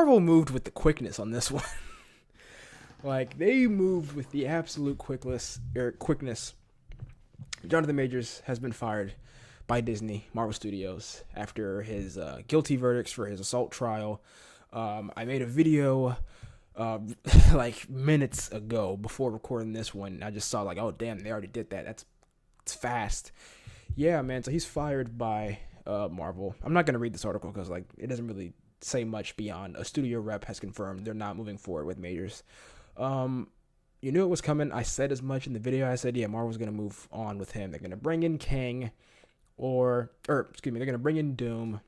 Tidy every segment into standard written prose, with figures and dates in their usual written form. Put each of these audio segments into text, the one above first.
Marvel moved with the quickness on this one. Like, they moved with the absolute quickness. Jonathan Majors has been fired by Disney, Marvel Studios, after his guilty verdicts for his assault trial. I made a video like minutes ago before recording this one. I just saw like, oh damn, they already did that. It's fast. Yeah, man. So he's fired by Marvel. I'm not gonna read this article because like it doesn't really say much beyond a studio rep has confirmed they're not moving forward with Majors. You knew it was coming. I said as much in the video. I said, yeah, Marvel's gonna move on with him. They're gonna bring in Kang, or excuse me, they're gonna bring in Doom,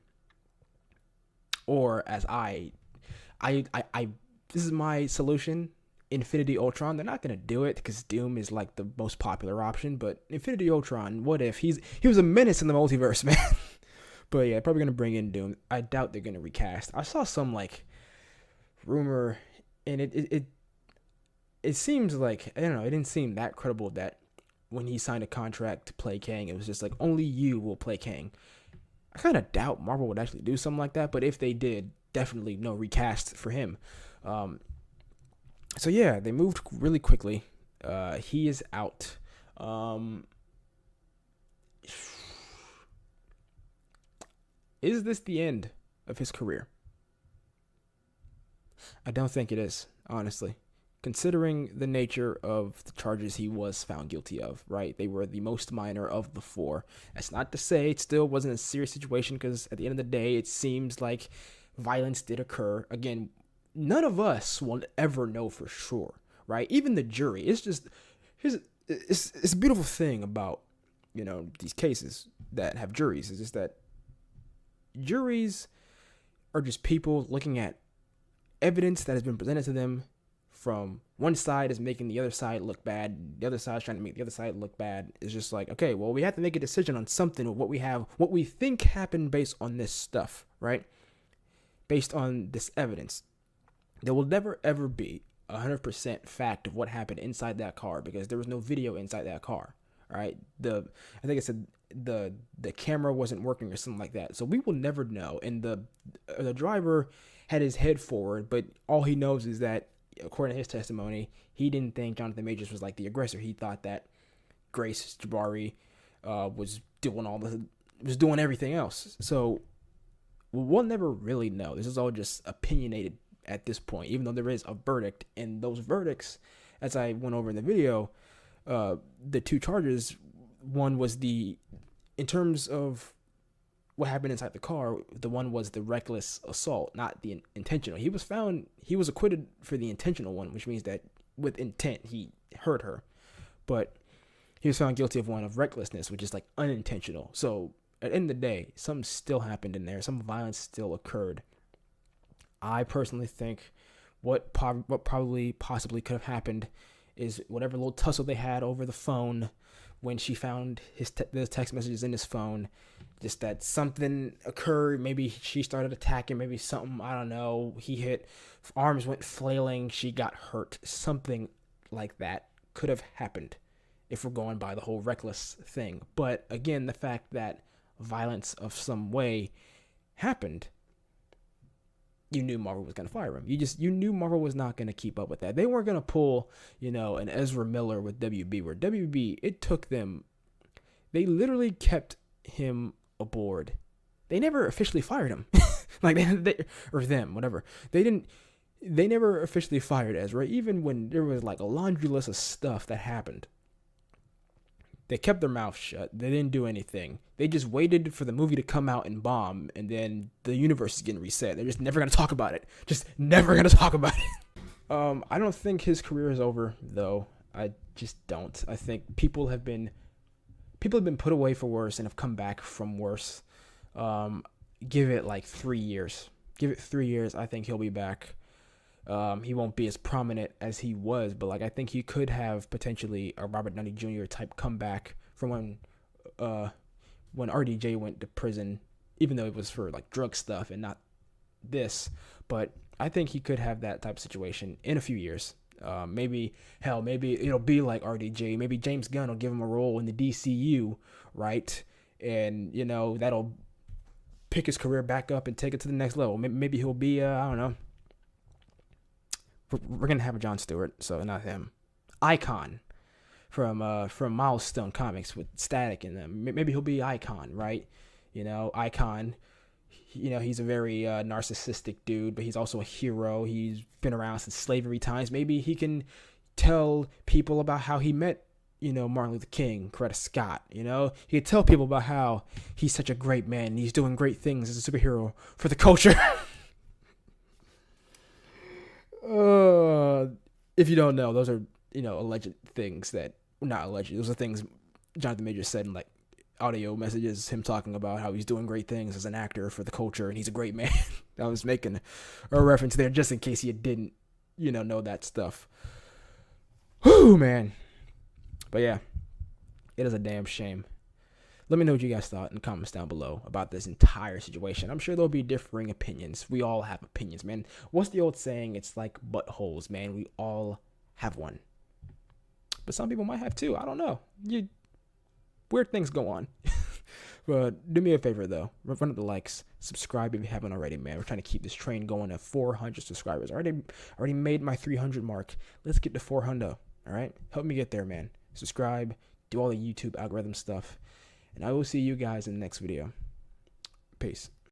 or as I this is my solution, Infinity Ultron. They're not gonna do it because Doom is like the most popular option. But Infinity Ultron, what if he was a menace in the multiverse, man? But yeah, probably gonna bring in Doom. I doubt they're gonna recast. I saw some like rumor, and it seems like, I don't know, it didn't seem that credible that when he signed a contract to play Kang, it was just like only you will play Kang. I kind of doubt Marvel would actually do something like that, but if they did, definitely no recast for him. So yeah, they moved really quickly. He is out. Is this the end of his career? I don't think it is, honestly. Considering the nature of the charges he was found guilty of, right? They were the most minor of the four. That's not to say it still wasn't a serious situation, because at the end of the day, it seems like violence did occur. Again, none of us will ever know for sure, right? Even the jury. It's just, it's a beautiful thing about, these cases that have juries. It's just that juries are just people looking at evidence that has been presented to them from one side is making the other side look bad. The other side is trying to make the other side look bad. It's just like, okay, well, we have to make a decision on something of what we have, what we think happened based on this stuff, right? Based on this evidence. There will never, ever be 100% fact of what happened inside that car because there was no video inside that car, right? I think it said the camera wasn't working or something like that. So we will never know. And the driver had his head forward, but all he knows is that, according to his testimony, he didn't think Jonathan Majors was like the aggressor. He thought that Grace Jabari was doing everything else. So we'll never really know. This is all just opinionated at this point, even though there is a verdict. And those verdicts, as I went over in the video, the two charges, one was in terms of what happened inside the car, the one was the reckless assault, not the intentional. He was acquitted for the intentional one, which means that with intent, he hurt her. But he was found guilty of one of recklessness, which is like unintentional. So at the end of the day, something still happened in there. Some violence still occurred. I personally think what possibly could have happened is whatever little tussle they had over the phone when she found the text messages in his phone, just that something occurred. Maybe she started attacking, maybe something, I don't know, he hit, arms went flailing, she got hurt. Something like that could have happened if we're going by the whole reckless thing. But again, the fact that violence of some way happened, you knew Marvel was going to fire him. You knew Marvel was not going to keep up with that. They weren't going to pull, an Ezra Miller with WB, where WB, it took them, they literally kept him aboard. They never officially fired him. Like or them, whatever. They never officially fired Ezra, even when there was like a laundry list of stuff that happened. They kept their mouth shut. They didn't do anything. They just waited for the movie to come out and bomb, and then the universe is getting reset. They're just never going to talk about it. Just never going to talk about it. I don't think his career is over, though. I just don't. I think people have been put away for worse and have come back from worse. Give it like 3 years. Give it 3 years. I think he'll be back. He won't be as prominent as he was, but like I think he could have potentially a Robert Downey Jr. type comeback from when RDJ went to prison, even though it was for like drug stuff and not this. But I think he could have that type of situation in a few years. Maybe it'll be like RDJ. Maybe James Gunn will give him a role in the DCU, right? And that'll pick his career back up and take it to the next level. Maybe he'll be I don't know, We're gonna have a Jon Stewart, so not him. Icon from Milestone Comics with Static in them. Maybe he'll be Icon, right? Icon. He's a very narcissistic dude, but he's also a hero. He's been around since slavery times. Maybe he can tell people about how he met, Martin Luther King, Coretta Scott. He could tell people about how he's such a great man and he's doing great things as a superhero for the culture. If you don't know, those are, alleged things that, not alleged, those are things Jonathan Majors said in, like, audio messages, him talking about how he's doing great things as an actor for the culture and he's a great man. I was making a reference there just in case you didn't, know that stuff. Whew, man. But yeah, it is a damn shame. Let me know what you guys thought in the comments down below about this entire situation. I'm sure there'll be differing opinions. We all have opinions, man. What's the old saying? It's like buttholes, man. We all have one. But some people might have two. I don't know. Weird things go on. But do me a favor, though. Run up the likes. Subscribe if you haven't already, man. We're trying to keep this train going at 400 subscribers. Already made my 300 mark. Let's get to 400. All right? Help me get there, man. Subscribe. Do all the YouTube algorithm stuff. And I will see you guys in the next video. Peace.